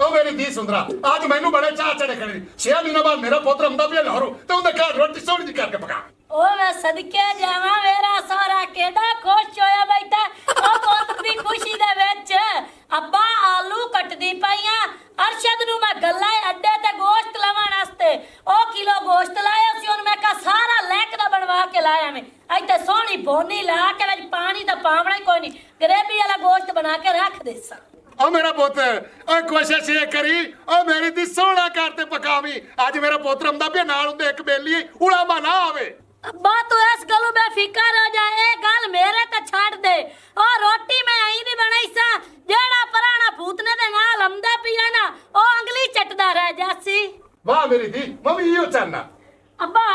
ओ मेरी धी सुंदरा आज मैनू बड़े चाह चढ़े खड़े 6 महीने बाद मेरा पोत्र आंदा पिया लाहौरों ते उंदे घर रोटी सोहनी जी करके पका ओ मैं सदके जावा मेरा सारा केड़ा खुश होया बैठा ओ पुੱਤ ਦੀ खुशी दे विच अब्बा आलू कटदी पईयां अरशद नु मैं गल्ला अड्डे ते गोश्त लवाण वास्ते ओ किलो गोश्त लाया सी हुन मैं का सारा लैकदा बनवा के लाया मैं इत्ते सोहनी बोनी ला के विच पानी दा पावना ही कोई नहीं ग्रेवी वाला गोश्त बना के रख देसा ओ मेरा पुत्र ओ कोशिश ये करी ओ मेरी धी सोहना करते पकावी आज मेरा पोत्र आंदा पिया नाल उंदे एक बेली उड़ामा ना आवे अब्बा तू इस गलू बेफिकर हो जा ए गल मेरे ते छड़ दे ओ रोटी मैं आई दी बनाई सा जेड़ा पुराना भूतने दे नाल आंदा पिया ना ओ अंगली चटदा रह जासी वाह मेरी धी मम्मी यो चाहना अब्बा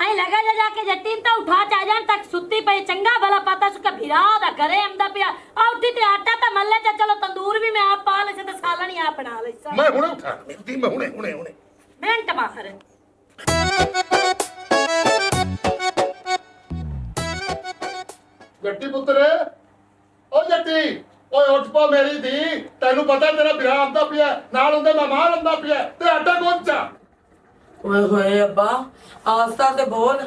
आई लगा जा जाके जटीन तो उठा चा जान तक सुत्ती पई चंगा भला पता सुका भिरा दा घरे आंदा पिया आ उठी ते आटा ता मल्ले च चलो तंदूर भी मैं आप पा ले ते सालन ही आप बना ले सा मैं हुणे उठा मेरी धी मैं हुणे मिनट माखर जट्टी पुत्र ओ जट्टी ओए उठ पा मेरी धी तेनू पता तेरा बिरा आंदा पिया नाल उंदे मेहमान आंदा पिया ते आटा गोंचा ओए होए अब्बा आस्ता से बोल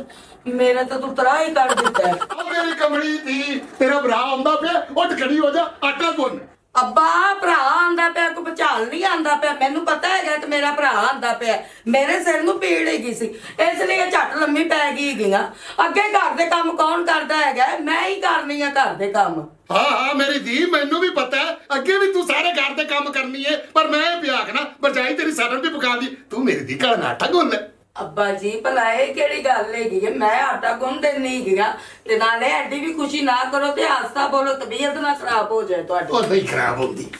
मेरे तो तू तरा ही कर देता है ओ मेरी कमली धी तेरा बिरा आंदा पिया उठ खड़ी हो जा आटा गुन अब्बा भरा आंदा पिया को भचाल नहीं आंदा पिया मैनू पता है कि मेरा भरा आंदा पिया मेरे सिर नू पीड़ हैगी सी इसलिए झट लम्मी पै गई गईਆਂ ਅੱਗੇ ਘਰ ਦੇ ਕੰਮ ਕੌਣ ਕਰਦਾ ਹੈਗਾ ਮੈਂ ਹੀ ਕਰਨੀ ਆ ਘਰ ਦੇ ਕੰਮ हाँ मेरी धी मैनू भी पता है अगे भी तू सारे घर के काम करनी है पर मैं पिया ना बजाई तेरी सारन भी पका दी तू मेरी धी का आटा गुन ले ਅੱਬਾ ਜੀ ਭਲਾ ਇਹ ਕਿਹੜੀ ਗੱਲ ਹੈਗੀ ਹੈ ਮੈਂ ਆਟਾ ਗੁੰਨ ਦੇਣੀ ਹੈਗਾ ਤੇ ਨਾਲੇ ਐਡੀ ਵੀ ਖੁਸ਼ੀ ਨਾ ਕਰੋ ਤੇ ਹਾਸਾ ਬੋਲੋ ਤਬੀਅਤ ਨਾ ਖਰਾਬ ਹੋ ਜਾਏ ਤੁਹਾਡੀ ਉਹ ਨਹੀਂ ਖਰਾਬ ਹੁੰਦੀ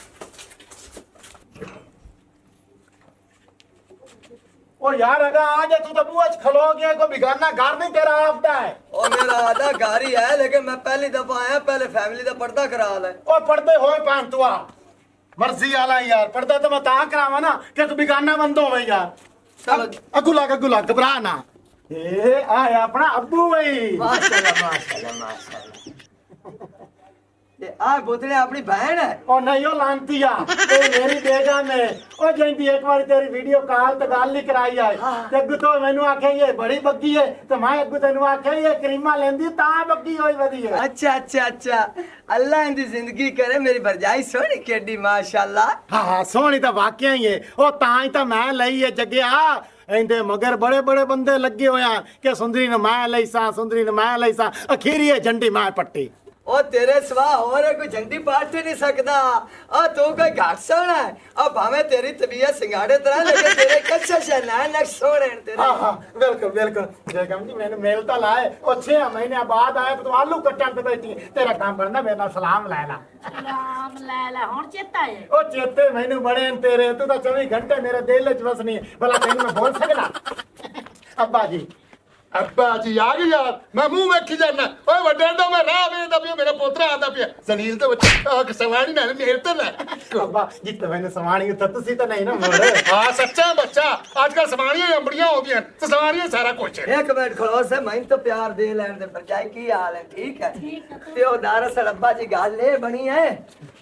ओ यार अगर आज तू तो बुआ खलो गया कोई बिगाना घर नहीं तेरा आपदा है और मेरा आधा घर ही है लेकिन मैं पहली दफा आया पहले फैमिली का पर्दा करा ले ओ पर्दे होए पान तू आ मर्जी वाला यार पर्दा तो मैं ता करावा ना कि तू बिगाना बंद होवे यार चलो अगुला घबरा ना ए आया अपना अब्बू भाई माशाल्लाह ये आ बोतले अपनी बहन है ओ नहीं ओ लांतिया ए मेरी बेगम है ओ जयंती एक बार तेरी वीडियो कॉल ते गल नहीं कराई है ते अगू तो मैनू आखे ये बड़ी बग्गी है तो मैं अगू तेनू आखे ये क्रीमा लेंदी ता बग्गी होई वदी है अच्छा अल्लाह इनकी जिंदगी करे मेरी भरजाई सोनी केडी माशाल्लाह हाँ सोहनी तो वाकई ही है ओ तां ही तो मैं लई है जग्या इंदे मगर बड़े बड़े बंदे लगे होया कि सुंदरी ने मैं लई सा अखीरी है झंडी मैं पट्टी ओ तेरे सिवा और कोई झंडी पाट नहीं सकता ओ तू कोई घाट सोना है अब भावे तेरी तबीयत सिंगाड़े तरह लेकिन तेरे कच्चे ना नक्श सोने तेरे हाँ बिल्कुल बेगम जी मैंने मेल तो लाए और 6 महीने बाद आए तो आलू कट्टन पे बैठी तेरा काम करना मेरा सलाम लैला सलाम लैला हुन चेता है ओ चेते मैनू बड़े न तेरे तू तो 24 घंटे मेरे दिल च बसनी भला तेन मैं बोल सकना अब्बा जी आ गई यार मैं मुंह वेखी जाना ओए वड्डे तो मैं राह वेखदा पिया मेरा पोतरा आंदा पिया जलील तो बच्चा सवाणी नाल मेल तो ले अब्बा जित मैंने सवाणी तो तुसी तो नहीं ना मोड़ हां सच्चा बच्चा आजकल सवाणियां अंबड़ियां होंदी हैं तो सवाणियां सारा कुछ है एक मिनट खड़ो से मैं तो प्यार दे लेन दे भरजाई की हाल है ठीक है ते ओ दरअसल अब्बा जी गल ये बनी है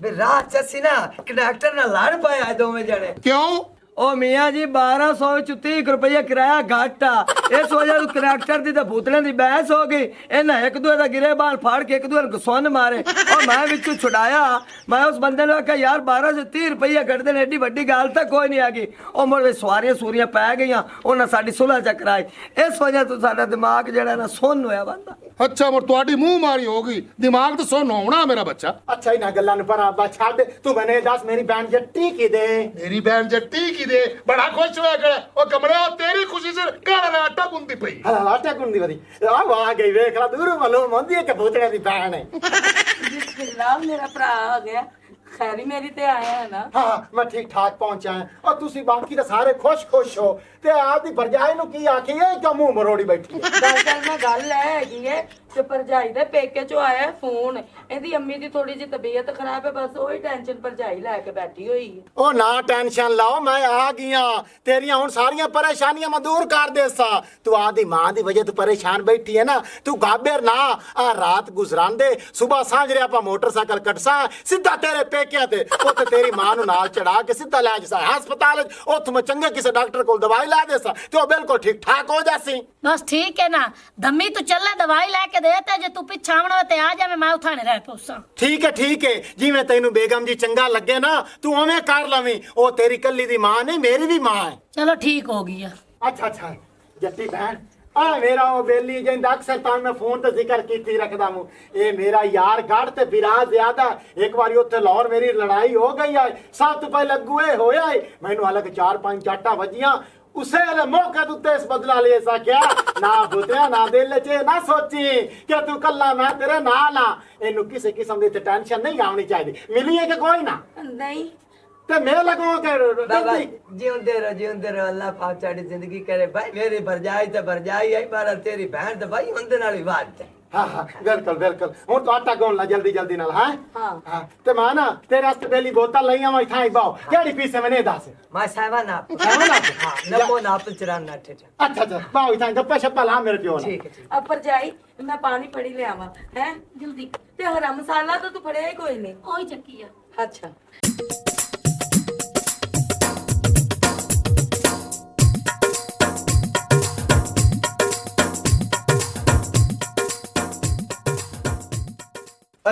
वे रात चसी ना कंडक्टर ना लड़ पाया दोवें जने क्यों ओ मियां जी 1230 रुपये किराया घाटा इस वजह कंडक्टर दी ते भूतले दी बहस हो गई इन्हें एक दूए दा गिरेबान फाड़ के एक दूए को सुन मारे और मैं विचों छुड़ाया मैं उस बंदे ने आख्या यार 1230 रुपये कटदे ने एडी वड्डी गल तां कोई नहीं आ गई ओ मुड़ सवारियां सूरियां पै गईयां उन्हां साडी सुलह चकराई इस वजह तो साडा दिमाग जेड़ा ना सुन होया बंदा अच्छा मुड़ तुहाडी मुंह मारी होगी दिमाग तो सुन होना मेरा बच्चा अच्छा ही ना गल्लां नु पर अब्बा छाड़ दे तू मैंने दस मेरी बहन जट्टी की दे मेरी बहन जट्टी की दे बड़ा खुश होया करे ओ कमरे तेरी खुशी से घर ना आटा गुंदी पई आटा गुंदी वदी आ गई वेख ला दूर मालूम होंदी है कि भूतड़े दी बहन है बिस्मिल्लाह मेरा भरा आ गया खैरी मेरी ते आया है ना हाँ मैं ठीक ठाक पहुंचा है और तुसी बाकी तो सारे खुश हो ते आपदी भरजाई नु की आखी है कि मुंह मरोड़ी बैठी है दरअसल मैं गल हैगी है ते भरजाई दे पेके चो आया फोन ਇਹਦੀ अम्मी दी थोड़ी जी तबीयत खराब है बस वही टेंशन भरजाई लैके बैठी हुई है ओ ना टेंशन लाओ मैं आ गया तेरियां हुन सारियां परेशानियां मैं दूर कर देसा तू आदी मां दी वजह तू परेशान बैठी है ना तू गाबेर ना आ रात गुजरांदे सुबह सांझ रे आपा मोटरसाइकिल कटसा सीधा तेरे पेकिया ते उत्थे तेरी मां नु नाल चढ़ा के सीधा ले जा हस्पताल उत्थे मैं चंगे किसी डॉक्टर को दवाई ला देसा ते ओ बिल्कुल ठीक ठाक हो जासी। बस ठीक है ना दम्मी तू चले दवाई लेके दे ते जे तू पिछा आवण ते आ जा मैं उठाने रह पोसा। ठीक है जिवें तैनू बेगम जी चंगा लगे ना तू उवें कर लवी ओ तेरी कल्ली दी मां नहीं मेरी भी मां है। चलो ठीक हो गया। अच्छा जट्टी बहन आ मेरा ओ बेली जिंदा अक्सर तां मैं फोन ते जिक्र कीती रखदा हूं ए मेरा यार गढ़ ते विराज ज्यादा एक बारी उत्थे लाहौर मेरी लड़ाई हो गई है सब तो पहले अगुए होया है मैनू अलग 4-5 जाटा वजियां उसे वाले मौके उत्ते इस बदला ले सकिया ना बुतया ना दिल च ना सोची कि तू कल्ला मैं तेरे नाल आ इनू किसी किस्म दी टेंशन नहीं आनी चाहिए मिली है कि कोई ना नहीं ते मैं लगो बाबा के जिंदे रहो अल्लाह पाक साडी जिंदगी करे भाई मेरी भरजाई ते भरजाई है पर तेरी बहन ते भाई उनदे नाल ही बात है। हाँ बिल्कुल हूँ तो आटा गोन ला जल्दी नाल है हाँ ते मां ना तेरे वास्ते डेली बोतल लई आवां इथां बाओ केड़ी पीसे मैंने दस मैं सावा नाप सावा नाप? हां नपो नाप 94 अच्छा बाओ इथां गप्पा शप्पा ला मेरे प्यो ठीक है अब पर जाई मैं पानी पड़ी ले आवा है जल्दी ते हरा मसाला तो तू फड़े कोई नहीं। ओई चक्की है। अच्छा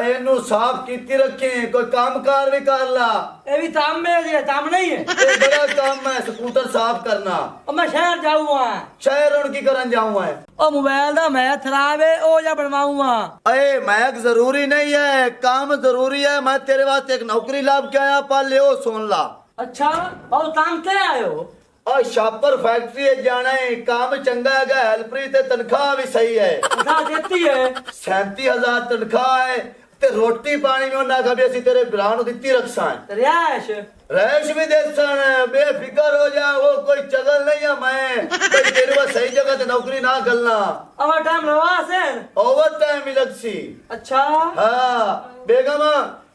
एनु साफ कीती रखे कोई काम कार भी कर ला ये भी काम में है काम नहीं है। ये बड़ा काम है स्कूटर साफ करना और मैं शहर जाऊंगा शहर उनकी करन जाऊं है और मोबाइल दा मैथ खराब है ओ या बनवाऊंगा। अरे मैक जरूरी नहीं है काम जरूरी है मैं तेरे वास्ते एक नौकरी लाभ के आया पा ले सुन ला। अच्छा और काम क्या आयो और शापर फैक्ट्री है जाना है काम चंगा है हेल्परी ते तनख्वाह भी सही है बता देती है 37,000 तनख्वाह है ते रोटी पानी में ना कभी असि तेरे भरा नु दित्ती रखसा है रियाश रैश भी देसन बेफिक्र हो जा वो कोई चगल नहीं है मैं भाई तेरे पास सही जगह ते नौकरी ना करना और टाइम लवा से ओवर टाइम भी लगसी। अच्छा हां बेगम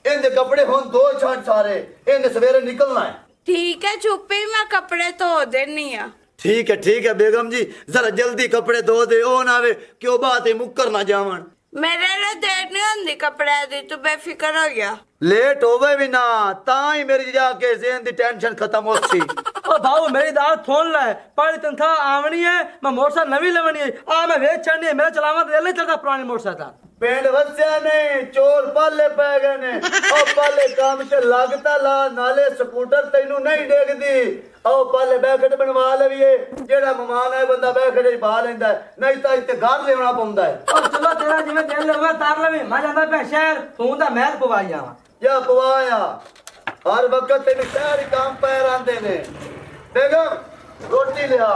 इनके कपड़े हों 2 छाट सारे इनने सवेरे निकलना है। ठीक है चुप्पी मैं कपड़े धो देनी आ। ठीक है बेगम जी जरा जल्दी कपड़े धो दे ओ ना वे क्यों बात है मुक्कर ना जावन मेरे लिए देर नहीं होंदी कपड़े दी तू बेफिक्र हो गया। लेट होवे भी ना ताई मेरी जाके ज़हन दी टेंशन खत्म होसी। ओ भाऊ मेरी दाल थोन ला है पहली तनख्वाह आवनी है मैं मोटरसाइकिल नवी लेवनी है आ मैं वेच छड़नी है मेरा चलावा दिल नहीं चलता पुरानी मोटरसाइकिल पेंड वस्या नहीं चोर पाले पै गए ने ओ पाले काम ते लागता ला नाले स्कूटर तैनू नहीं डेगदी ओ पाले बैकट बनवा लवीए जेड़ा मेहमान है बंदा बैकट पा लेंदा नहीं तां इत्ते घर लेवना पौंदा है। और चलो तेरा जिਵੇਂ ਦਿਲ ਲਵੇ ਤਾਰ ਲਵੇ ਮੈਂ ਜਾਂਦਾ ਪੈ ਸ਼ਹਿਰ ਤੂੰ ਦਾ ਮਹਿਲ ਪਵਾਈ ਜਾਵਾਂ या पवाया हर वक्त तेरे सारे काम पैर आंदे ने बेगम रोटी ले आ।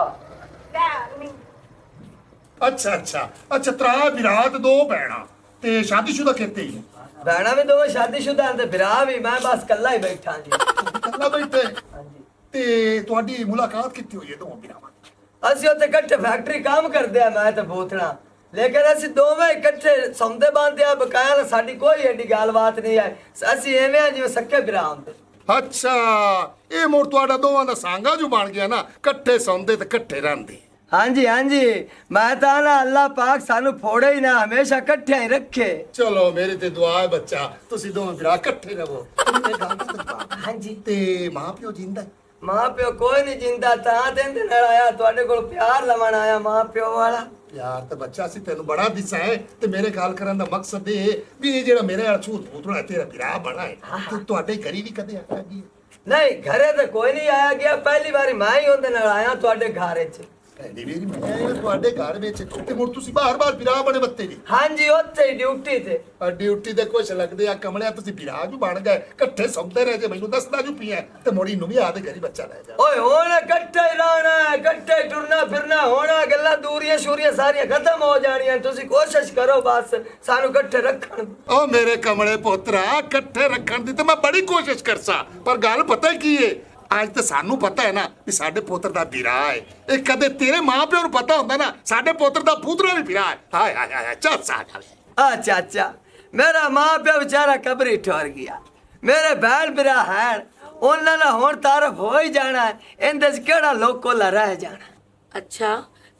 अच्छा त्रा विराट दो भैणा ते शादीशुदा किते ही बहना भी दोवें शादीशुदा ते बिरा भी मैं बस कल्ला ही बैठा जी। कल्ला बैठे ते ਤੁਹਾਡੀ ਮੁਲਾਕਾਤ ਕਿੱਥੇ ਹੋਈ ਹੈ ਦੋਵਾਂ ਭਰਾਵਾਂ ਅਸੀਂ ਉੱਥੇ ਇਕੱਠੇ ਫੈਕਟਰੀ ਕੰਮ ਕਰਦੇ ਆ ਮੈਂ ਤੇ ਬੋਤਣਾ ਲੇਕਿਨ ਅਸੀਂ ਦੋਵੇਂ ਇਕੱਠੇ ਸੌਂਦੇ ਬੰਦੇ ਆ ਬਕਾਇਆ ਸਾਡੀ ਕੋਈ ਐਡੀ ਗੱਲਬਾਤ ਨਹੀਂ ਹੈ ਅਸੀਂ ਐਵੇਂ ਆ ਜਿਵੇਂ ਸੱਕੇ ਭਰਾ ਹੁੰਦੇ। ਅੱਛਾ ਇਹ ਮੋੜ ਤੁਹਾਡਾ ਦੋਵਾਂ ਦਾ ਸਾਂਗਾ ਜੋ ਬਣ ਗਿਆ ਨਾ ਇਕੱਠੇ ਸੌਂਦੇ ਤੇ ਇਕੱਠੇ ਰਹਿੰਦੇ। हाँ जी मैं तो ना अल्लाह पाक सानू फोड़े ही ना हमेशा इकट्ठे ही रखे। ਚਲੋ ਮੇਰੇ ਤੇ ਦੁਆ ਹੈ ਬੱਚਾ ਤੁਸੀਂ ਦੋਵੇਂ ਭਰਾ ਇਕੱਠੇ ਰਹੋ। हाँ जी ਤੇ ਮਾਂ ਪਿਓ ਜਿੰਦਾ ਹੈ? मां प्यो कोई नहीं जिंदा तां तेंदे नाल आया तुहाडे कोल प्यार लवण आया मां प्यो वाला। ਯਾਰ ਤੇ ਬੱਚਾ ਸੀ ਤੈਨੂੰ ਬੜਾ ਦਿਸਾ ਹੈ ਤੇ ਮੇਰੇ ਗੱਲ ਕਰਨ ਦਾ ਮਕਸਦ ਇਹ ਵੀ ਇਹ ਜਿਹੜਾ ਮੇਰੇ ਨਾਲ ਛੂਤ ਪੂਤੜਾ ਤੇਰਾ ਭਰਾ ਬਣਾ ਹੈ ਤੇ ਤੁਹਾਡੇ ਘਰੀ ਵੀ ਕਦੇ ਆਇਆ ਜੀ? नहीं घरे तो कोई नहीं आया गया पहली बारी मैं ही उनदे नाल आया तुहाडे घर च। ਪਹਿਲੀ ਵਾਰੀ ਮੈਂ ਆਇਆ ਤੁਹਾਡੇ ਘਰ ਵਿੱਚ ਤੇ ਮੁੜ ਤੁਸੀਂ ਬਾਰ-ਬਾਰ ਭਰਾ ਬਣੇ ਬੱਤੇ ਜੀ। हाँ जी उत्थे ही ड्यूटी ते ਡਿਊਟੀ ਦੇ ਕੁਛ ਲੱਗਦੇ ਆ ਕਮਲਿਆ ਤੁਸੀਂ ਭਰਾ ਜੂ ਬਣ ਗਏ ਇਕੱਠੇ ਸੌਂਦੇ ਰਹੇ ਜੇ ਮੈਨੂੰ ਦੱਸਦਾ ਜੂ ਪੀਆ ਤੇ ਮੋੜੀ ਨੂੰ ਵੀ ਆਦੇ ਘਰੀ ਬੱਚਾ ਲੈ ਜਾ। ओए होना इकट्ठे ही रहना इकट्ठे ही टुरना फिरना होना गल्लां दूरियां शूरियां सारियां खत्म हो जानियां तुसी कोशिश करो बस सानू इकट्ठे रखण। ਓ ਮੇਰੇ ਕਮਲੇ ਪੁੱਤਰਾ ਇਕੱਠੇ ਰੱਖਣ ਦੀ ਤੇ ਮੈਂ ਬੜੀ ਕੋਸ਼ਿਸ਼ ਕਰਸਾ ਪਰ ਗੱਲ ਪਤਾ ਕੀ ਏ ਅੱਜ ਤਾਂ ਸਾਨੂੰ ਪਤਾ ਹੈ ਨਾ ਵੀ ਸਾਡੇ ਪੁੱਤਰ ਦਾ ਵੀਰਾ ਹੈ ਇਹ ਕਦੇ ਤੇਰੇ ਮਾਪਿਆਂ ਨੂੰ ਪਤਾ ਹੁੰਦਾ ਨਾ ਸਾਡੇ ਪੁੱਤਰ ਦਾ ਪੂਤਰਾ ਵੀ ਵੀਰਾ ਹੈ। ਹਾਏ ਹਾਏ ਹਾਏ ਚੱਲ ਸਾਡਾ अच्छा अच्छा मेरा मां प्यो बेचारा कबरी ठोर गया मेरे बहन बिरा है उन्होंने हुण तारफ हो ही जाना इंदे च केड़ा लोकोला रह जाना। ਅੱਛਾ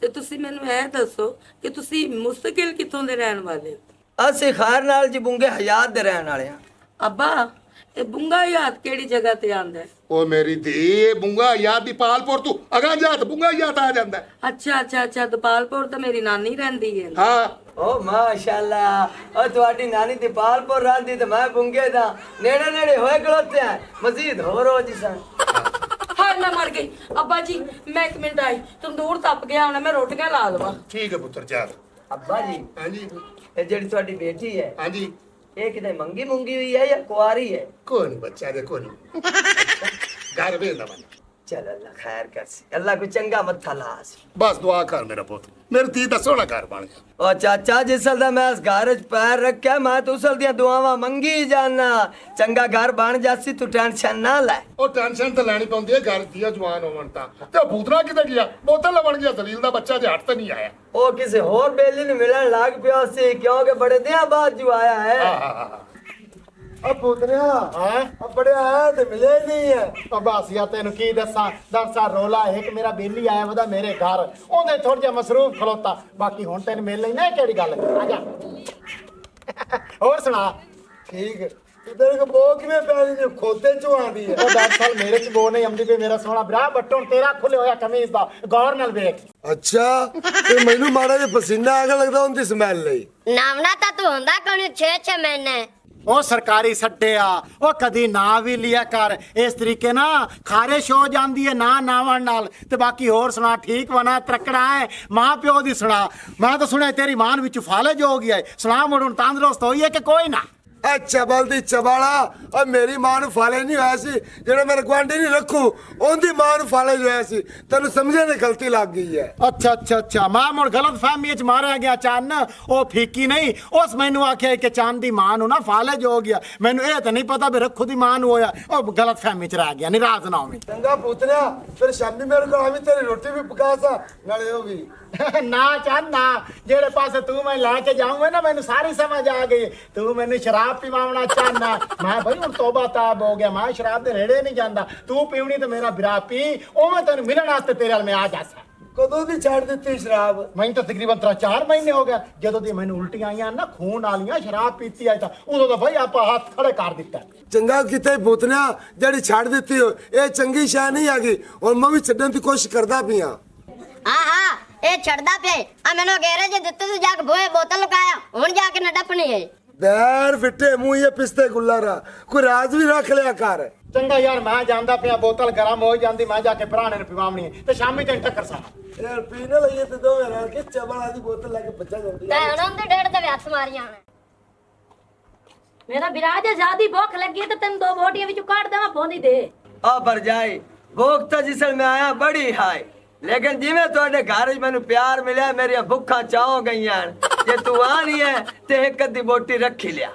ਤੇ ਤੁਸੀਂ ਮੈਨੂੰ ਇਹ ਦੱਸੋ ਕਿ ਤੁਸੀਂ ਮੁਸਤਕਿਲ ਕਿੱਥੋਂ ਦੇ ਰਹਿਣ ਵਾਲੇ ਹੋ? ਅਸੀਂ ਖਾਰ नाल जी बुंगे हयात दे रहन वाले हां। ਅੱਬਾ ਇਹ ਬੁੰਗਾ ਯਾਦ ਕਿਹੜੀ ਜਗ੍ਹਾ ਤੇ ਆਂਦਾ ਹੈ? ਉਹ ਮੇਰੀ ਧੀ ਇਹ ਬੁੰਗਾ ਯਾਦ ਦੀ ਪਾਲਪੁਰ ਤੂੰ ਅਗਾ ਜਾਤ ਬੁੰਗਾ ਯਾਦ ਆ ਜਾਂਦਾ ਹੈ। ਅੱਛਾ ਦਪਾਲਪੁਰ ਤਾਂ ਮੇਰੀ ਨਾਨੀ ਰਹਿੰਦੀ ਹੈ। ਹਾਂ ਓ ਮਾਸ਼ਾਅੱਲਾ ਓ ਤੁਹਾਡੀ ਨਾਨੀ ਦੀ ਪਾਲਪੁਰ ਰਹਿੰਦੀ ਤੇ ਮੈਂ ਬੁੰਗੇ ਦਾ ਨੇੜੇ ਨੇੜੇ ਹੋਏ ਖਲੋਤੇ ਆ ਮਜ਼ੀਦ ਹੋਰ ਹੋ ਜੀ ਸਨ। ਹਾਏ ਮੈਂ ਮਰ ਗਈ ਅੱਬਾ ਜੀ, ਮੈਂ 1 ਮਿੰਟ ਆਈ, ਤੰਦੂਰ ਤਪ ਗਿਆ ਹੁਣ, ਮੈਂ ਰੋਟੀਆਂ ਲਾ ਲਵਾਂ। ਠੀਕ ਹੈ ਪੁੱਤਰ ਜਾ। ਅੱਬਾ ਜੀ ਹਾਂਜੀ ਇਹ ਜਿਹੜੀ ਤੁਹਾਡੀ ਬੇਟੀ ਹੈ ਹਾਂਜੀ ਇਹ ਕਿਤੇ ਮੰਗੀ ਮੁੰਗੀ ਹੋਈ ਹੈ ਜਾਂ ਕੁਆਰੀ ਹੈ? ਕੋਈ ਨਹੀਂ ਬੱਚਾ ਦੇ ਕੋਈ ਨਹੀਂ ਘਰ ਵੇਂਦਾ ਮੈਂ चल अल्लाह खैर कर सी अल्लाह को चंगा मत्था लास ਬਸ ਦੁਆ ਕਰ ਮੇਰਾ ਪੁੱਤ ਮੇਰੀ ਧੀ ਦਾ ਸੋਹਣਾ ਘਰ ਬਣ ਗਿਆ। ओ चाचा जिसल दा मैं इस घर च पैर रखया मैं तो उसल दियां दुआवां मंगी जाना चंगा घर बन जासी तू टेंशन ना ले। ਉਹ ਟੈਨਸ਼ਨ ਤਾਂ ਲੈਣੀ ਪੈਂਦੀ ਹੈ ਘਰ ਦੀ ਜਵਾਨ ਹੋਵਣ ਤਾਂ ਤੇ ਉਹ ਭੂਤਰਾ ਕਿਤੇ ਗਿਆ ਬੋਤਲ ਬਣ ਗਿਆ ਦਲੀਲ ਦਾ ਬੱਚਾ ਜੇ ਹੱਟ ਤੇ ਨਹੀਂ ਆਇਆ। ओ किसी होर बेली ने मिलन लाग पिया सी क्योंकि बड़े दिनों बाद जो आया है। अब पुतरिया अब बड़े आया ते मिले ही नहीं है। अब आसिया तेन की दसा रोला एक मेरा बेली आया वदा मेरे घर ओंदे थोड़ा जिहा मसरूफ खलोता बाकी हुण तेन मिल लेना केड़ी गल आजा और सुना ठीक इधर को बो किवें पैरी ने खोते चों आंदी है ओ 10 साल मेरे च बो नहीं आंदी पे मेरा सोहना भरा बट्टों तेरा खुले होया कमीज दा गौर नाल वेख। ਅੱਛਾ ਤੇ ਮੈਨੂੰ ਮਾੜਾ ਜਿਹਾ ਪਸੀਨਾ ਆ ਗਿਆ ਲੱਗਦਾ ਉਹਦੀ ਸਮੈਲ ਲਈ। ਨਾਵਣਾ ਤਾਂ ਤੂੰ ਹੁੰਦਾ ਕੋਣ 6 ਮਹੀਨੇ ਉਹ ਸਰਕਾਰੀ ਸੱਟਿਆ ਉਹ ਕਦੀ ਨਾ ਵੀ ਲਿਆ ਕਰ ਇਸ ਤਰੀਕੇ ਨਾ ਖਾਰਿਸ਼ ਹੋ ਜਾਂਦੀ ਹੈ ਨਾ ਨਾਵਣ ਨਾਲ ਤੇ ਬਾਕੀ ਹੋਰ ਸੁਣਾ ਠੀਕ ਵਨਾ ਤਰਕੜਾ ਹੈ ਮਾਂ ਪਿਓ ਦੀ ਸੁਣਾ ਮੈਂ ਤਾਂ ਸੁਣਿਆ ਤੇਰੀ ਮਾਂ ਵਿੱਚ ਫਾਲਜ ਹੋ ਗਿਆ ਸੁਣਾ ਮੁੜ ਹੁਣ ਤੰਦਰੁਸਤ ਹੋਈ ਹੈ ਕਿ ਕੋਈ ਨਾ। ਅੱਛਾ ਬਲਦੀ ਚਬਾਲਾ ਓ ਮੇਰੀ ਮਾਂ ਨੂੰ ਫਾਲੇ ਨਹੀਂ ਹੋਇਆ ਸੀ ਜਿਹੜਾ ਮੇਰੇ ਗੁਆਂਢੀ ਨਹੀਂ ਰੱਖੂ ਉਹਦੀ ਮਾਂ ਨੂੰ ਫਾਲੇ ਹੋਇਆ ਸੀ ਤੈਨੂੰ ਸਮਝੇ ਨੇ ਗਲਤੀ ਲੱਗ ਗਈ ਹੈ। ਅੱਛਾ ਮੈਂ ਮੁੜ ਗਲਤ ਫਹਿਮੀ ਚ ਮਾਰਿਆ ਗਿਆ ਚੰਨ ਉਹ ਫੀਕੀ ਨਹੀਂ ਉਸ ਮੈਨੂੰ ਆਖਿਆ ਕਿ ਚੰਨ ਦੀ ਮਾਂ ਨੂੰ ਨਾ ਫਾਲਜ ਹੋ ਗਿਆ ਮੈਨੂੰ ਇਹ ਤਾਂ ਨਹੀਂ ਪਤਾ ਵੀ ਰੱਖੂ ਦੀ ਮਾਂ ਨੂੰ ਹੋਇਆ ਉਹ ਗਲਤ ਫਹਿਮੀ ਚ ਰਹਿ ਗਿਆ ਨਿਰਾਜ਼ ਨਾ ਹੋਵੀਂ। ਚੰਗਾ ਪੁੱਤਰਿਆ ਫਿਰ ਸ਼ਾਮੀ ਮੇਰੇ ਕੋਲ ਆਵੀਂ ਤੇਰੀ ਰੋਟੀ ਵੀ ਪਕਾ ਸਾ ਨਾਲੇ ਉਹ ਵੀ ਨਾ ਚੰਨ ਨਾ ਜਿਹੜੇ ਪਾਸੇ ਤੂੰ ਮੈਂ ਲੈ ਕੇ ਜਾਊਂਗਾ ਨਾ ਮੈਨੂੰ ਸਾਰੀ ਸਮਝ ਆ ਗਈ ਤੂੰ ਮੈਨੂੰ ਸ਼ਰਾਬ ਪੀਵਾਉਣਾ ਚਾਹਨਾ ਮੈਂ ਬਈ ਹੁਣ ਤੋਬਾ ਤਾਬ ਹੋ ਗਿਆ ਮੈਂ ਸ਼ਰਾਬ ਦੇ ਨੇੜੇ ਨਹੀਂ ਜਾਂਦਾ ਤੂੰ ਪੀਵਣੀ ਤੇ ਮੇਰਾ ਬਿਰਾ ਪੀ ਉਵੇਂ ਤੈਨੂੰ ਮਿਲਣ ਵਾਸਤੇ ਤੇਰੇ ਨਾਲ ਮੈਂ ਆ ਜਾਸਾ। ਕਦੋਂ ਦੀ ਛੱਡ ਦਿੱਤੀ ਸ਼ਰਾਬ? ਮੈਨੂੰ ਤਾਂ ਤਕਰੀਬਨ 3-4 ਮਹੀਨੇ ਹੋ ਗਿਆ ਜਦੋਂ ਦੀ ਮੈਨੂੰ ਉਲਟੀਆਂ ਆਈਆਂ ਨਾ ਖੂਨ ਵਾਲੀਆਂ ਸ਼ਰਾਬ ਪੀਤੀ ਆਈ ਤਾਂ ਉਦੋਂ ਤਾਂ ਬਈ ਆਪਾਂ ਹੱਥ ਖੜੇ ਕਰ ਦਿੱਤਾ। ਚੰਗਾ ਕਿਤੇ ਪੁੱਤਰਿਆ ਜਿਹੜੀ ਛੱਡ ਦਿੱਤੀ ਹੋ ਇਹ ਚੰਗੀ ਸ਼ੈ ਨਹੀਂ ਹੈਗੀ ਔਰ ਮੈਂ ਵੀ ਛੱਡਣ ਦੀ ਕੋਸ਼ਿਸ਼ ਕਰਦਾ ਪਿਆ। ਹਾਂ ਇਹ ਛੱਡਦਾ ਪਿਆ ਆ ਮੈਨੂੰ ਗੈਰੇਜ ਦਿੱਤੇ ਤੂੰ ਜਾ ਕੇ ਬੋਏ ਬੋਤਲ ਲੁਕਾਇਆ ਹੁਣ ਜਾ ਕੇ ਨਾ ਡੱਪਣੀ ਹੈ ਬੈਰ ਫਿੱਟੇ ਮੂੰਹ ਇਹ ਪਿਸਤੇ ਗੁੱਲਾਰਾ ਕੋਈ ਰਾਜ ਵੀ ਰੱਖ ਲਿਆ ਕਰ। ਚੰਗਾ ਯਾਰ ਮੈਂ ਜਾਂਦਾ ਪਿਆ ਬੋਤਲ ਗਰਮ ਹੋ ਜਾਂਦੀ ਮੈਂ ਜਾ ਕੇ ਭਰਾਣੇ ਨੂੰ ਪਿਵਾਉਣੀ ਤੇ ਸ਼ਾਮੀ ਤੈਨੂੰ ਟੱਕਰ ਸਾ ਯਾਰ ਪੀਣੇ ਲਈਏ ਤੇ ਦੋਵੇਂ ਰਲ ਕੇ ਚਬਲਾ ਦੀ ਬੋਤਲ ਲੈ ਕੇ ਬੱਚਾ ਜਾਂਦੀ ਤੇ ਉਹਨਾਂ ਦੇ ਡੇਢ ਤੇ ਹੱਥ ਮਾਰੀ ਜਾਣਾ। ਮੇਰਾ ਵਿਰਾਜ ਜਿਆਦੀ ਭੁੱਖ ਲੱਗੀ ਹੈ ਤੇ ਤੈਨੂੰ 2 ਬੋਟੀਆਂ ਵਿੱਚੋਂ ਕੱਢ ਦੇਵਾਂ ਪੌਂਦੀ ਦੇ आ पर जाए भूख तो जिसल में आया बड़ी हाय लेकिन जिमें तुहाडे घर च मैनू प्यार मिलिया मेरी भुखा चाह गई जे तू आ नहीं है ते एक अद्धी बोटी रखी लिया।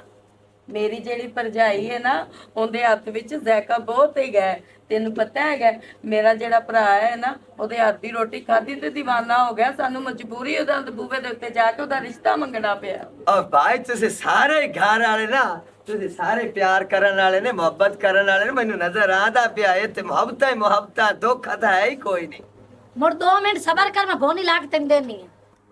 ਮੇਰੀ ਜਿਹੜੀ ਭਰਜਾਈ ਹੈ ਨਾ ਉਹਦੇ ਹੱਥ ਵਿੱਚ ਜ਼ਾਇਕਾ ਬਹੁਤ ਹੈਗਾ ਹੈ। ਤੈਨੂੰ ਪਤਾ ਹੈਗਾ ਮੇਰਾ ਜਿਹੜਾ ਭਰਾ ਹੈ ਨਾ ਉਹਦੇ ਹੱਥ ਦੀ ਰੋਟੀ ਖਾਧੀ ਤੇ دیਵਾਨਾ ਹੋ ਗਿਆ ਸਾਨੂੰ ਮਜਬੂਰੀ ਉਹਦਾ ਬੂਵੇ ਦੇ ਉੱਤੇ ਜਾ ਕੇ ਉਹਦਾ ਰਿਸ਼ਤਾ ਮੰਗਣਾ ਪਿਆ। और भाई तुझे सारे घर वाले ना तुझे सारे प्यार करने वाले ने मोहब्बत करने वाले ने मैनू नजर आंदा पिया ये ते मोहब्बत धोखा तो है ही कोई नहीं। ਮੁੜ 2 ਮਿੰਟ ਸਬਰ ਕਰ ਮੈਂ ਬੋਨੀ ਲਾ ਕੇ ਤੈਨੂੰ ਦੇਣੀ ਹੈ।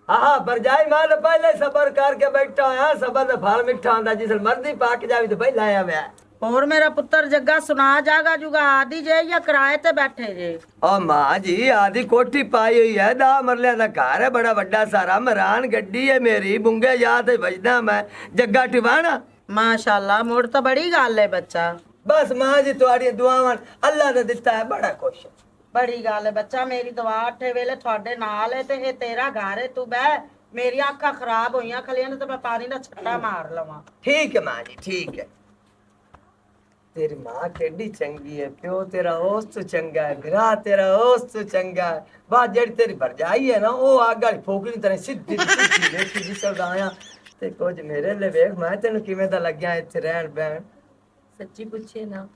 हाँ पर जाए मैं तो पहले सबर करके बैठा होया सबर का फल मिठा होंदा जिसल मर्जी पाक जावी तो भाई लाया हुआ ਹੋਰ ਮੇਰਾ ਪੁੱਤਰ ਜੱਗਾ ਸੁਣਾ ਜਾਗਾ ਜੁਗਾ ਆਦੀ ਜੇ ਜਾਂ ਕਿਰਾਏ ਤੇ ਬੈਠੇ ਜੇ। ओ मां जी आधी कोठी पाई हुई है 10 मरले का घर है बड़ा बड़ा सारा मरान गड्डी है मेरी बुंगे याद बजदा मैं जग्गा टिवाना ਮਾਸ਼ਾਅੱਲਾ ਮੁੜ ਤਾਂ ਬੜੀ ਗੱਲ ਹੈ ਬੱਚਾ। बस मां जी तुम्हारी दुआवां अल्लाह ने दिता है बड़ा खुश है। ਬੜੀ ਗੱਲ ਹੈ ਬੱਚਾ ਮੇਰੀ ਦੁਆ ਅੱਠੇ ਵੇਲੇ ਤੁਹਾਡੇ ਨਾਲ ਹੈ ਤੇ ਇਹ ਤੇਰਾ ਘਰ ਹੈ ਤੂੰ ਬਹਿ ਮੇਰੀਆਂ ਅੱਖਾਂ ਖਰਾਬ ਹੋਈਆਂ ਖਲੀਆਂ ਨੇ ਤੇ ਮੈਂ ਪਾਣੀ ਦਾ ਛੱਟਾ ਮਾਰ ਲਵਾਂ। ठीक है मां जी ठीक है। तेरी मां केडी चंगी है प्यो तेरा ओस तो चंगा है भरा तेरा ओस तो चंगा है बात जेड़ी तेरी भरजाई है ना वो आगा फोकरी तरह सीधी सीधी देखी जिसल आया ते कुछ मेरे लिए वेख मैं तेन किवें दा लगया इत्थे रहन बहन। ਸੱਚੀ ਪੁੱਛੇ ਨਾ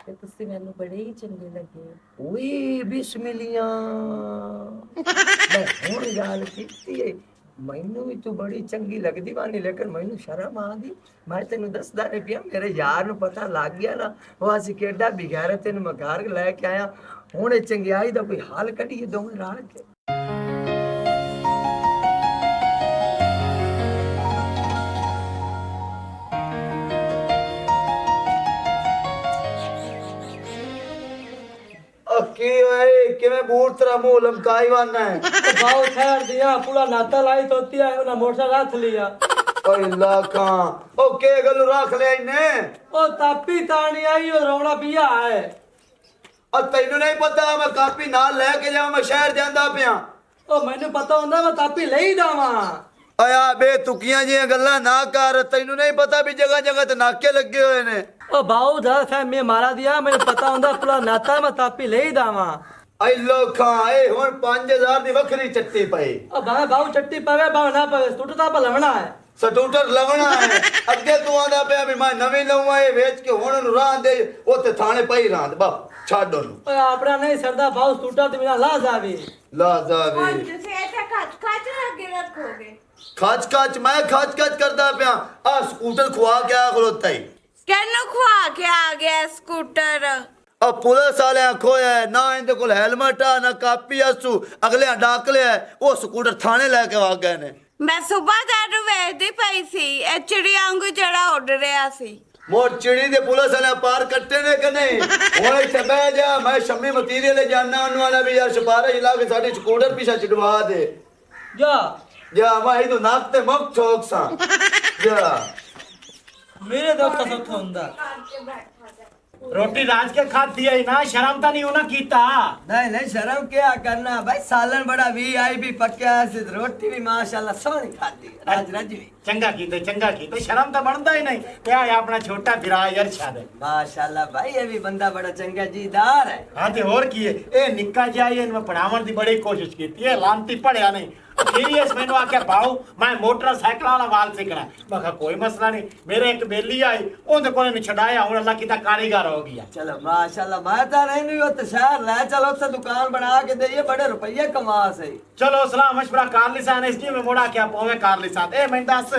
ਤੇ ਤੁਸੀਂ ਮੈਨੂੰ ਬੜੇ ਹੀ ਚੰਗੇ ਲੱਗੇ। उई बिस्मिलियां मैं हुण गल कीती है मैनू भी तू बड़ी चंगी लगदी वानी लेकिन मैनू शर्म आ गई मैं तेनू दसदा नहीं पिया मेरे यार नू पता लग गया ना वो असी केडा बिगाड़े तेनू मैं घर लैके आया हुण चंगियाई दा कोई हाल कढीए दोवें रल के। ਕੀ ਓਏ ਕਿਵੇਂ ਬੂਟ ਤੇਰਾ ਮੂੰਹ ਲਮਕਾਈ ਵਾਨਾ ਹੈ बाऊ ठहर दिया पूरा नाता लाई तोती है उन्हें मोटरसाइकिल हाथ लिया ਓਏ ਲਾਖਾਂ ਉਹ ਕੀ ਗੱਲ ਰੱਖ ਲਿਆ ਇਹਨੇ ओ तापी तानी आई और रोना पिया है ਆ ਤੈਨੂੰ ਨਹੀਂ ਪਤਾ ਮੈਂ ਕਾਪੀ ਨਾਲ ਲੈ ਕੇ ਜਾਵਾਂ ਮੈਂ ਸ਼ਹਿਰ ਜਾਂਦਾ ਪਿਆ ओ मैंने पता होंदा मैं तापी ले ही जावा ਆਇਆ ਬੇ ਤੁਕੀਆਂ ਜੀਆਂ ਗੱਲਾਂ ਨਾ ਕਰ ਤੈਨੂੰ ਨਹੀਂ ਪਤਾ ਵੀ ਜਗ੍ਹਾ ਜਗ੍ਹਾ ਤੇ ਨਾਕੇ ਲੱਗੇ ਹੋਏ ਨੇ ओ बाऊ दा फैमी मारा दिया मैंने पता होंदा पूरा नाता मैं तापी ले ही जावा ਆਈ ਲੋਖਾਂ ਇਹ ਹੁਣ 5000 ਦੀ ਵੱਖਰੀ ਚੱਟੀ ਪਈ ओ भाई बाऊ चट्टी पावे बाऊ ना पावे टूट ताप लवना है ਸਕੂਟਰ ਲਵਣਾ ਹੈ ਅੱਗੇ ਤੂੰ ਆਂਦਾ ਪਿਆ ਵੀ ਮੈਂ ਨਵੀਂ ਲਵਾਂ ਇਹ ਵੇਚ ਕੇ ਹੁਣ ਉਹਨੂੰ ਰਾਹ ਦੇ ਉੱਥੇ ਥਾਣੇ ਪਈ ਰਾਂਦ ਬਾ ਛੱਡ ਉਹਨੂੰ ओ अपना नहीं सरदा बाऊ टूटा ते मेरा ला जावे ਲਾ ਜਾਵੇ ਤੁਸੀਂ ਇੱਥੇ ਖੱਚ ਲੱਗੇ ਰੱਖੋਗੇ ਖਚ ਮੈਂ ਖਚ ਕਰਦਾ ਪਿਆ ਆ ਸਕੂਟਰ ਖਵਾ ਕੇ ਆ ਖਲੋਤਾ ਹੀ ਕਿਹਨੂੰ ਖਵਾ ਕੇ ਆ ਗਿਆ ਸਕੂਟਰ ਆ ਪੁਲਿਸ ਵਾਲਿਆਂ ਖੋਇਆ ਹੈ, ਨਾ ਇਹਦੇ ਕੋਲ ਹੈਲਮਟ ਆ ਨਾ ਕਾਪੀ ਆਸੂ ਅਗਲਿਆਂ ਡਾਕ ਲਿਆ ਉਹ ਸਕੂਟਰ ਥਾਣੇ ਲੈ ਕੇ ਆ ਗਏ ਨੇ ਮੈਂ ਸਵੇਰ ਤੁਹਾਨੂੰ ਵੇਖਦੀ ਪਈ ਸੀ ਇਹ ਚਿੜੀ ਵਾਂਗੂ ਜਿਹੜਾ ਉੱਡ ਰਿਹਾ ਸੀ ਮੋਰ ਚਿੜੀ ਦੇ ਪੁਲਿਸ ਵਾਲਿਆਂ ਪਾਰ ਕੱਟੇ ਨੇ ਕਿ ਨਹੀਂ ਹੁਣ ਇੱਥੇ ਬਹਿ ਜਾ ਮੈਂ ਸ਼ੰਮੀ ਮਟੀਰੀਅਲ ਜਾਣਾ ਉਹਨੂੰ ਵਾਲਾ ਵੀ ਯਾਰ ਸਿਪਾਰਸ਼ ਲਾ ਕੇ ਸਾਡੀ ਸਕੂਟਰ ਪਿੱਛਾ ਛਡਵਾ ਦੇ जा ਜਾ ਮੈਂ ਇਹਨੂੰ ਨਾਕ ਤੇ ਮੁੱਕ ਠੋਕ ਸਾਂ ਜਾ मेरे दोस्त का सब होंदा रोटी राज के खाती है ना शर्म तो नहीं होना कीता नहीं नहीं शर्म क्या करना भाई सालन बड़ा वीआईपी पक्का है रोटी भी माशाल्लाह सोनी खाती है राज भी चंगा कीते शर्म तो बनता ही नहीं क्या है अपना छोटा विराज अरशद माशाल्लाह भाई ये भी बंदा बड़ा चंगा जीदार है हाँ तो और की है ए निक्का जाए इनमें पढ़ावन की बड़ी कोशिश की है लानती पढ़िया नहीं सीरियस मैंने आख्या भाऊ मैं मोटरसाइकिल वाला वाल सीखना मैं कहा कोई मसला नहीं मेरे एक बेली आई उनके कोने छड़ाया हूं अल्लाह की कारीगर हो गया चलो माशाल्लाह मैं तो नहीं हो तो शहर ले चलो उससे दुकान बना के दे बड़े रुपये कमा से चलो सलाह मशवरा कर लिसान इस जी में मोड़ा क्या पोवे कर लिसान ए मैं दस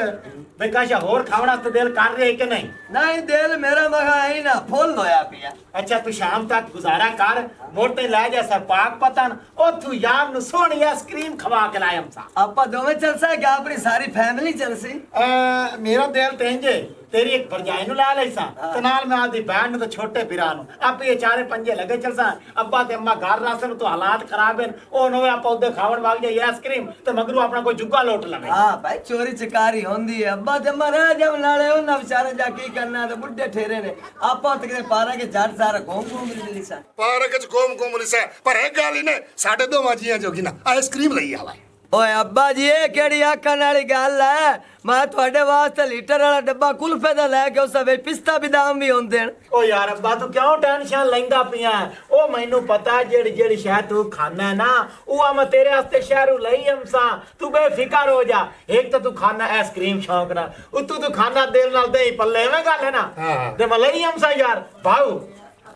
बेकाशा होर खावना तो दिल कर रहे कि नहीं नहीं दिल मेरा मगा ही ना फुल होया पिया अच्छा तू शाम तक गुजारा कर मोटे लै जैसा पाक पतन ओ तू यार नु सोनी आइसक्रीम खवा के लायम सा आपा दोवें चल सा क्या अपनी सारी फैमिली चल सी मेरा दिल तेंजे तेरी एक भरजाई नु ला लई सा ते नाल मैं आदी बहन नु ते छोटे पिरा नु आप ये चारे पंजे लगे चल सा अब्बा ते अम्मा घर रासन तो हालात खराब हैं ओ नवे आप पौधे खावन भाग जाए आइसक्रीम ते मगरू अपना कोई जुग्गा लोट लवे हां भाई चोरी चकारी होंदी है अब्बा ते अम्मा रह जब नाले उन्ना बेचारे जा की करना ते बुड्ढे ठेरे ने आपा ते पारा के जट सारा घूम मिली सा ਪਾਰਕ ਚ ਘੁੰਮ ਲਿਸਾ ਪਰ ਇਹ ਗੱਲ ਹੀ ਨੇ ਸਾਡੇ ਦੋਵਾਂ ਜੀਆਂ ਜੋਗੀ ਨਾ ਆਈਸਕ੍ਰੀਮ ਲਈ ਆਵਾ ਓਏ ਅੱਬਾ ਜੀ ਇਹ ਕਿਹੜੀ ਆਖਣ ਵਾਲੀ ਗੱਲ ਹੈ ਮੈਂ ਤੁਹਾਡੇ ਵਾਸਤੇ ਲੀਟਰ ਵਾਲਾ ਡੱਬਾ ਕੁਲਫੇ ਦਾ ਲੈ ਕੇ ਉਸ ਵਿੱਚ ਪਿਸਤਾ ਬਦਾਮ ਵੀ ਹੁੰਦੇ ਨੇ ओ यार अब्बा तू क्यों टेंशन लेंदा पिया ओ मैनू पता जेड़ी जेड़ी शहर तू खाना है ना ओ मैं तेरे वास्ते शहरों लई हमसा तू बेफिक्र हो जा एक तो तू खाना आइसक्रीम शौक ना उतू तू खाना दिल नाल दही पल्ले में गल है ना ते मैं लई हमसा यार भाऊ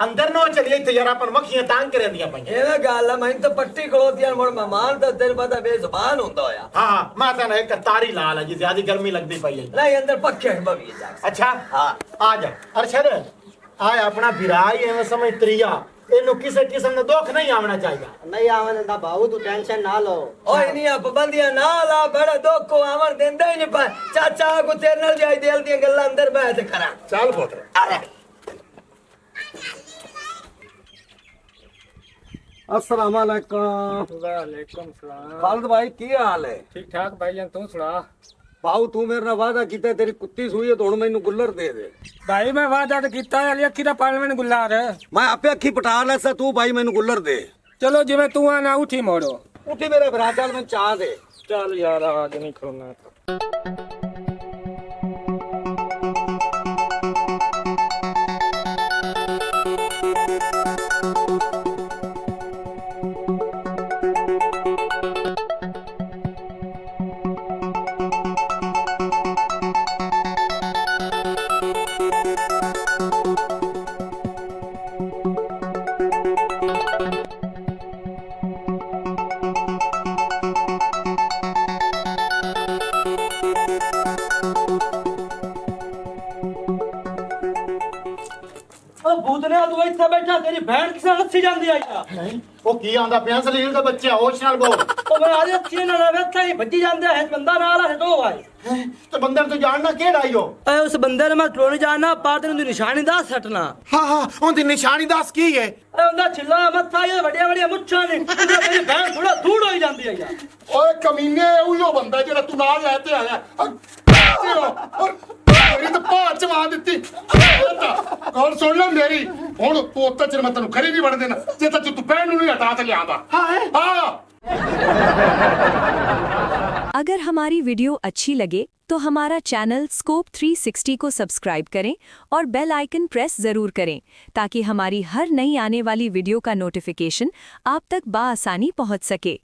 अंदर नो चलिए तो यार अपन मक्खियां तांग के रहंदियां पईयां ਇਹ ਗੱਲ ਹੈ ਮੈਂ ਤਾਂ ਪੱਟੀ ਖਲੋਤੀ ਮੁੜ ਮਹਿਮਾਨ ਤਾਂ ਤੇਰੇ ਪਤਾ ਬੇਜ਼ੁਬਾਨ ਹੁੰਦਾ ਹੋਇਆ हां माता ने एक तारी लाल है जी ज्यादा गर्मी लगदी पई है ਨਹੀਂ ਅੰਦਰ ਪੱਖੇ ਬਵੀ ਜਾ अच्छा हां आ जा अरशद आए अपना विराई एवं समय त्रिया ਇਹਨੂੰ ਕਿਸੇ ਕਿਸਮ ਦਾ ਦੁੱਖ ਨਹੀਂ ਆਉਣਾ ਚਾਹੀਦਾ नहीं आवन दा बाऊ तू टेंशन ना लो ਓਏ ਨਹੀਂ ਪਾਬੰਦੀਆਂ ਨਾ ਲਾ ਬੜਾ ਦੁੱਖ ਆਵਣ ਦਿੰਦਾ ਹੀ ਨਹੀਂ ਪਾ ਚਾਚਾ ਕੋ ਤੇਰੇ ਨਾਲ ਜਾਈ ਦਿਲ ਦੀਆਂ ਗੱਲਾਂ ਅੰਦਰ ਬਹਿ ਤੇ ਕਰਾਂ ਚੱਲ ਪੁੱਤਰ अस्सलाम वालेकुम वालेकुम सलाम खालिद भाई की हाल है ठीक ठाक भाईजान तू सुना भाऊ तू मेरे ਨਾਲ ਵਾਅਦਾ ਕੀਤਾ ਤੇਰੀ ਕੁੱਤੀ ਸੂਈ ਹੈ ਹੁਣ ਮੈਨੂੰ ਗੁੱਲਰ ਦੇ ਦੇ भाई मैं वादा तो कीता है अली अखी दा पानी में गुलार ਮੈਂ ਆਪੇ ਅੱਖੀ ਪਟਾ ਲੈਸਾ ਤੂੰ ਭਾਈ ਮੈਨੂੰ ਗੁੱਲਰ ਦੇ चलो जिवें तू आना उठी मोड़ो ਉੱਠੀ ਮੇਰੇ ਭਰਾ ਚੱਲ ਮੈਂ ਚਾਹ ਦੇ चल यार आज नहीं खड़ोना ओ भूतने तू इत्थे बैठा तेरी बहन किसे लस्सी जांदी आई ਨਹੀਂ ਉਹ ਕੀ ਆਂਦਾ ਪਿਆ ਸਲੀਲ ਦਾ ਬੱਚਾ ਹੋਸ਼ ਨਾਲ ਬੋਲ ਉਹ ਮੈਂ ਆਲੇ ਅੱਛੀ ਨਾਲ ਵੇਖਿਆ ਹੀ ਭੱਜੀ ਜਾਂਦੇ ਹੈ ਬੰਦਾ ਨਾਲ ਹੈ ਦੋ ਭਾਈ ਤੇ ਬੰਦੇ ਨੂੰ ਤੂੰ ਜਾਣਨਾ ਕਿਹੜਾ ਈ ਉਹ? ਓਏ ਉਸ ਬੰਦੇ ਨੇ ਮੈਂ ਟੋਣੀ ਜਾਣਾ ਪਰ ਤੈਨੂੰ ਦੀ ਨਿਸ਼ਾਨੀ ਦਾ ਸੱਟਣਾ ਹਾਂ ਹਾਂ ਉਹਦੀ ਨਿਸ਼ਾਨੀ ਦੱਸ ਕੀ ਹੈ? ਓਏ ਉਹਦਾ ਛਿੱਲਾ ਮੱਥਾ ਇਹ ਵੱਡੀਆਂ ਵੱਡੀਆਂ ਮੁੱਛਾਂ ਨੇ ਮੇਰੀ ਭੈਣ ਥੋੜਾ ਦੂੜ ਹੋਈ ਜਾਂਦੀ ਹੈ ਯਾਰ। ਓਏ ਕਮੀਨੇ ਉਹੀਓ ਬੰਦਾ ਜਿਹੜਾ ਤੂੰ ਨਾਲ ਲੈ ਤੇ ਆਇਆ ਮੇਰੀ ਤਾਂ ਭਾਰ ਚਵਾ ਦਿੱਤੀ। ਗੱਲ ਸੁਣ ਲੈ ਮੇਰੀ, ਹੁਣ ਪੋਤਾ ਚ ਮੈਂ ਤੈਨੂੰ ਖਰੀ ਨਹੀਂ ਵੜ ਦੇਣਾ ਜੇ ਤਾਂ ਤੂੰ ਭੈਣ ਨੂੰ ਨਹੀਂ ਹਟਾ ਤੇ ਲਿਆਂਦਾ। ਹਾਂ अगर हमारी वीडियो अच्छी लगे तो हमारा चैनल स्कोप 360 को सब्सक्राइब करें और बेल आइकन प्रेस जरूर करें ताकि हमारी हर नई आने वाली वीडियो का नोटिफिकेशन आप तक बआसानी पहुंच सके।